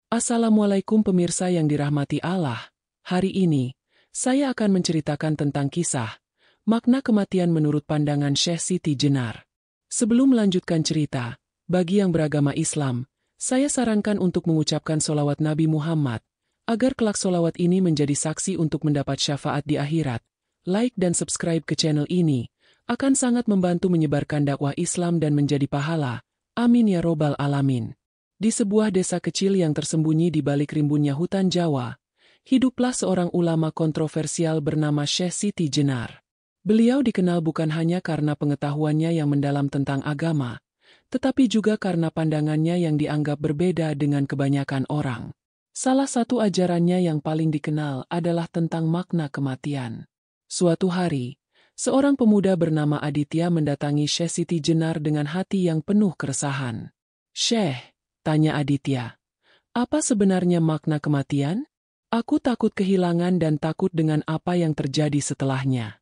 Assalamualaikum pemirsa yang dirahmati Allah. Hari ini, saya akan menceritakan tentang kisah makna kematian menurut pandangan Syekh Siti Jenar. Sebelum melanjutkan cerita, bagi yang beragama Islam, saya sarankan untuk mengucapkan sholawat Nabi Muhammad, agar kelak sholawat ini menjadi saksi untuk mendapat syafaat di akhirat. Like dan subscribe ke channel ini, akan sangat membantu menyebarkan dakwah Islam dan menjadi pahala. Amin ya robbal alamin. Di sebuah desa kecil yang tersembunyi di balik rimbunnya hutan Jawa, hiduplah seorang ulama kontroversial bernama Syekh Siti Jenar. Beliau dikenal bukan hanya karena pengetahuannya yang mendalam tentang agama, tetapi juga karena pandangannya yang dianggap berbeda dengan kebanyakan orang. Salah satu ajarannya yang paling dikenal adalah tentang makna kematian. Suatu hari, seorang pemuda bernama Aditya mendatangi Syekh Siti Jenar dengan hati yang penuh keresahan. "Syekh," tanya Aditya, "apa sebenarnya makna kematian? Aku takut kehilangan dan takut dengan apa yang terjadi setelahnya."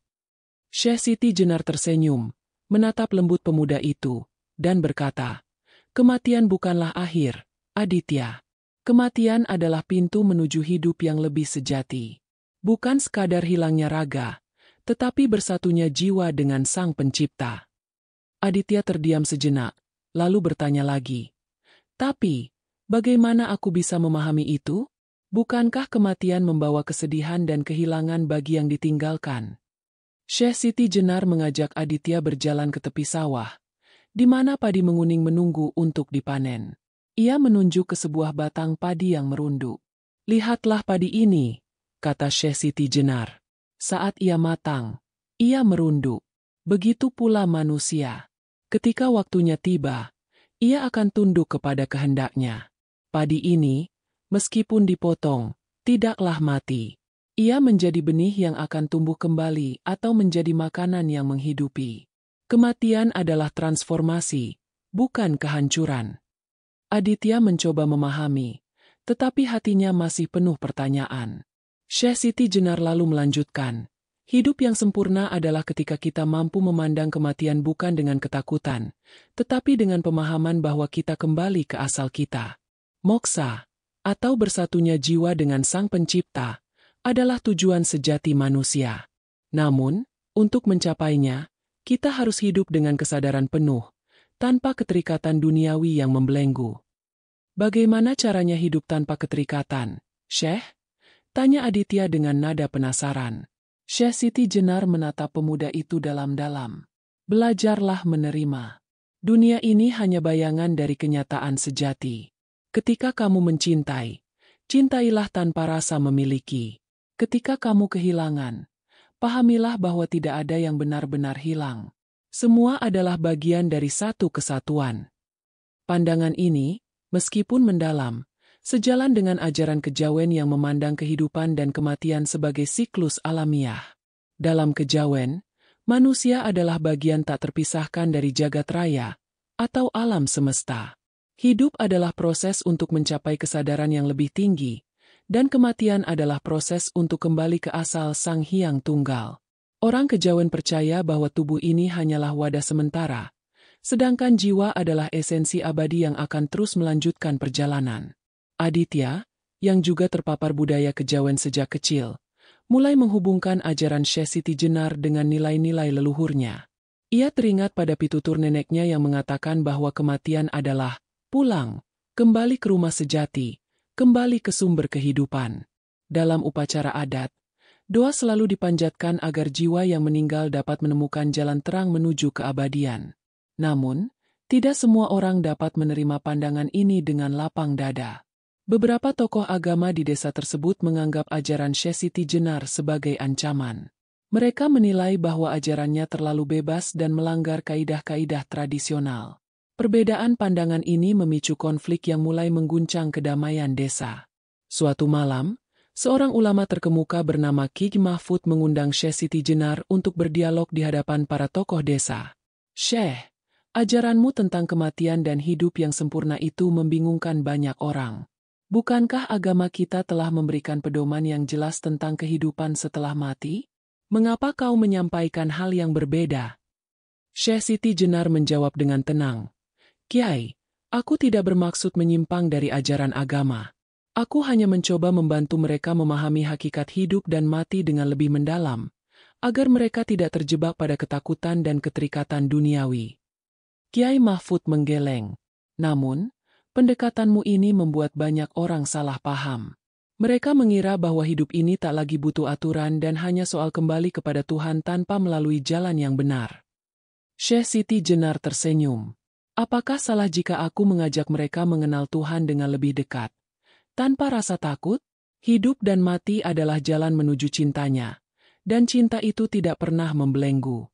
Syekh Siti Jenar tersenyum, menatap lembut pemuda itu, dan berkata, "Kematian bukanlah akhir, Aditya. Kematian adalah pintu menuju hidup yang lebih sejati. Bukan sekadar hilangnya raga, tetapi bersatunya jiwa dengan Sang Pencipta." Aditya terdiam sejenak, lalu bertanya lagi, "Tapi, bagaimana aku bisa memahami itu? Bukankah kematian membawa kesedihan dan kehilangan bagi yang ditinggalkan?" Syekh Siti Jenar mengajak Aditya berjalan ke tepi sawah, di mana padi menguning menunggu untuk dipanen. Ia menunjuk ke sebuah batang padi yang merunduk. "Lihatlah padi ini," kata Syekh Siti Jenar. "Saat ia matang, ia merunduk. Begitu pula manusia. Ketika waktunya tiba, ia akan tunduk kepada kehendaknya. Padi ini, meskipun dipotong, tidaklah mati. Ia menjadi benih yang akan tumbuh kembali atau menjadi makanan yang menghidupi. Kematian adalah transformasi, bukan kehancuran." Aditya mencoba memahami, tetapi hatinya masih penuh pertanyaan. Syekh Siti Jenar lalu melanjutkan, "Hidup yang sempurna adalah ketika kita mampu memandang kematian bukan dengan ketakutan, tetapi dengan pemahaman bahwa kita kembali ke asal kita. Moksa, atau bersatunya jiwa dengan Sang Pencipta, adalah tujuan sejati manusia. Namun, untuk mencapainya, kita harus hidup dengan kesadaran penuh, tanpa keterikatan duniawi yang membelenggu." "Bagaimana caranya hidup tanpa keterikatan, Syekh?" tanya Aditya dengan nada penasaran. Syekh Siti Jenar menatap pemuda itu dalam-dalam. "Belajarlah menerima. Dunia ini hanya bayangan dari kenyataan sejati. Ketika kamu mencintai, cintailah tanpa rasa memiliki. Ketika kamu kehilangan, pahamilah bahwa tidak ada yang benar-benar hilang. Semua adalah bagian dari satu kesatuan." Pandangan ini, meskipun mendalam, sejalan dengan ajaran kejawen yang memandang kehidupan dan kematian sebagai siklus alamiah. Dalam kejawen, manusia adalah bagian tak terpisahkan dari jagat raya, atau alam semesta. Hidup adalah proses untuk mencapai kesadaran yang lebih tinggi, dan kematian adalah proses untuk kembali ke asal Sang Hyang Tunggal. Orang kejawen percaya bahwa tubuh ini hanyalah wadah sementara, sedangkan jiwa adalah esensi abadi yang akan terus melanjutkan perjalanan. Aditya, yang juga terpapar budaya kejawen sejak kecil, mulai menghubungkan ajaran Syekh Siti Jenar dengan nilai-nilai leluhurnya. Ia teringat pada pitutur neneknya yang mengatakan bahwa kematian adalah pulang, kembali ke rumah sejati, kembali ke sumber kehidupan. Dalam upacara adat, doa selalu dipanjatkan agar jiwa yang meninggal dapat menemukan jalan terang menuju keabadian. Namun, tidak semua orang dapat menerima pandangan ini dengan lapang dada. Beberapa tokoh agama di desa tersebut menganggap ajaran Syekh Siti Jenar sebagai ancaman. Mereka menilai bahwa ajarannya terlalu bebas dan melanggar kaidah-kaidah tradisional. Perbedaan pandangan ini memicu konflik yang mulai mengguncang kedamaian desa. Suatu malam, seorang ulama terkemuka bernama Ki Mahfud mengundang Syekh Siti Jenar untuk berdialog di hadapan para tokoh desa. "Syekh, ajaranmu tentang kematian dan hidup yang sempurna itu membingungkan banyak orang. Bukankah agama kita telah memberikan pedoman yang jelas tentang kehidupan setelah mati? Mengapa kau menyampaikan hal yang berbeda?" Syekh Siti Jenar menjawab dengan tenang, "Kiai, aku tidak bermaksud menyimpang dari ajaran agama. Aku hanya mencoba membantu mereka memahami hakikat hidup dan mati dengan lebih mendalam, agar mereka tidak terjebak pada ketakutan dan keterikatan duniawi. Kiai Mahfud menggeleng. Namun, pendekatanmu ini membuat banyak orang salah paham. Mereka mengira bahwa hidup ini tak lagi butuh aturan dan hanya soal kembali kepada Tuhan tanpa melalui jalan yang benar. Syekh Siti Jenar tersenyum. Apakah salah jika aku mengajak mereka mengenal Tuhan dengan lebih dekat? Tanpa rasa takut, hidup dan mati adalah jalan menuju cintanya, dan cinta itu tidak pernah membelenggu.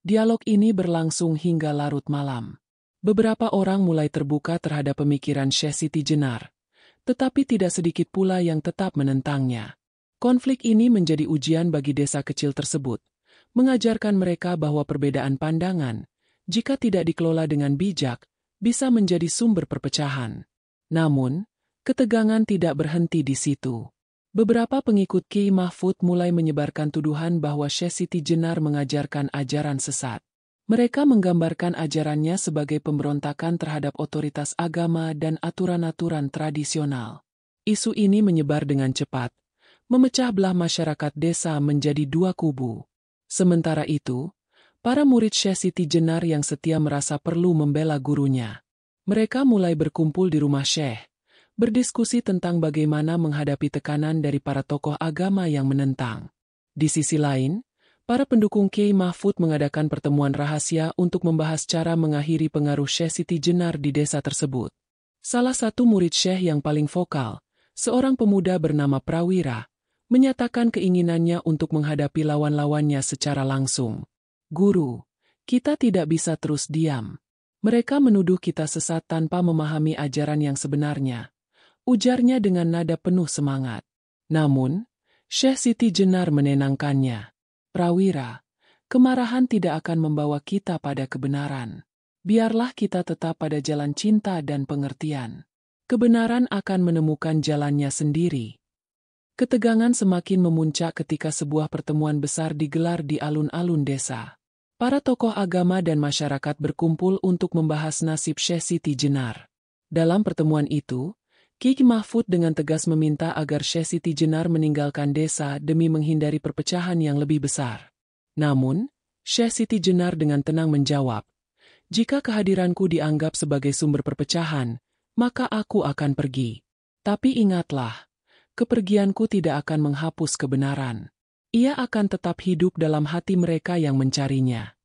Dialog ini berlangsung hingga larut malam. Beberapa orang mulai terbuka terhadap pemikiran Syekh Siti Jenar, tetapi tidak sedikit pula yang tetap menentangnya. Konflik ini menjadi ujian bagi desa kecil tersebut, mengajarkan mereka bahwa perbedaan pandangan, jika tidak dikelola dengan bijak, bisa menjadi sumber perpecahan. Namun, ketegangan tidak berhenti di situ. Beberapa pengikut Kiai Mahfud mulai menyebarkan tuduhan bahwa Syekh Siti Jenar mengajarkan ajaran sesat. Mereka menggambarkan ajarannya sebagai pemberontakan terhadap otoritas agama dan aturan-aturan tradisional. Isu ini menyebar dengan cepat, memecah belah masyarakat desa menjadi dua kubu. Sementara itu, para murid Syekh Siti Jenar yang setia merasa perlu membela gurunya. Mereka mulai berkumpul di rumah Syekh, berdiskusi tentang bagaimana menghadapi tekanan dari para tokoh agama yang menentang. Di sisi lain, para pendukung Kiai Mahfud mengadakan pertemuan rahasia untuk membahas cara mengakhiri pengaruh Syekh Siti Jenar di desa tersebut. Salah satu murid Syekh yang paling vokal, seorang pemuda bernama Prawira, menyatakan keinginannya untuk menghadapi lawan-lawannya secara langsung. Guru, kita tidak bisa terus diam. Mereka menuduh kita sesat tanpa memahami ajaran yang sebenarnya, ujarnya dengan nada penuh semangat. Namun, Syekh Siti Jenar menenangkannya. Prawira, kemarahan tidak akan membawa kita pada kebenaran. Biarlah kita tetap pada jalan cinta dan pengertian. Kebenaran akan menemukan jalannya sendiri. Ketegangan semakin memuncak ketika sebuah pertemuan besar digelar di alun-alun desa. Para tokoh agama dan masyarakat berkumpul untuk membahas nasib Syekh Siti Jenar. Dalam pertemuan itu, Kiai Mahfud dengan tegas meminta agar Syekh Siti Jenar meninggalkan desa demi menghindari perpecahan yang lebih besar. Namun, Syekh Siti Jenar dengan tenang menjawab, "Jika kehadiranku dianggap sebagai sumber perpecahan, maka aku akan pergi. Tapi ingatlah, kepergianku tidak akan menghapus kebenaran. Ia akan tetap hidup dalam hati mereka yang mencarinya."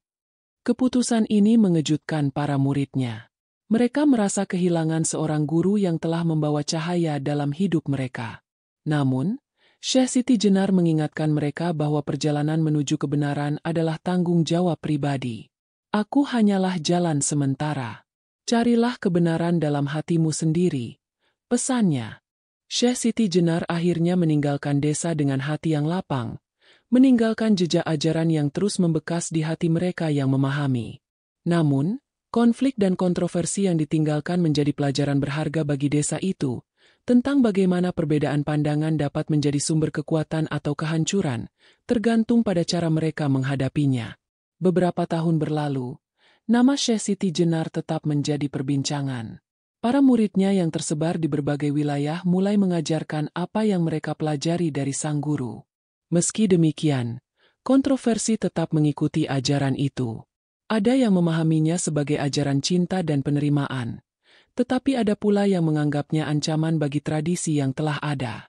Keputusan ini mengejutkan para muridnya. Mereka merasa kehilangan seorang guru yang telah membawa cahaya dalam hidup mereka. Namun, Syekh Siti Jenar mengingatkan mereka bahwa perjalanan menuju kebenaran adalah tanggung jawab pribadi. Aku hanyalah jalan sementara. Carilah kebenaran dalam hatimu sendiri, pesannya. Syekh Siti Jenar akhirnya meninggalkan desa dengan hati yang lapang, meninggalkan jejak ajaran yang terus membekas di hati mereka yang memahami. Namun, konflik dan kontroversi yang ditinggalkan menjadi pelajaran berharga bagi desa itu, tentang bagaimana perbedaan pandangan dapat menjadi sumber kekuatan atau kehancuran, tergantung pada cara mereka menghadapinya. Beberapa tahun berlalu, nama Syekh Siti Jenar tetap menjadi perbincangan. Para muridnya yang tersebar di berbagai wilayah mulai mengajarkan apa yang mereka pelajari dari sang guru. Meski demikian, kontroversi tetap mengikuti ajaran itu. Ada yang memahaminya sebagai ajaran cinta dan penerimaan, tetapi ada pula yang menganggapnya ancaman bagi tradisi yang telah ada.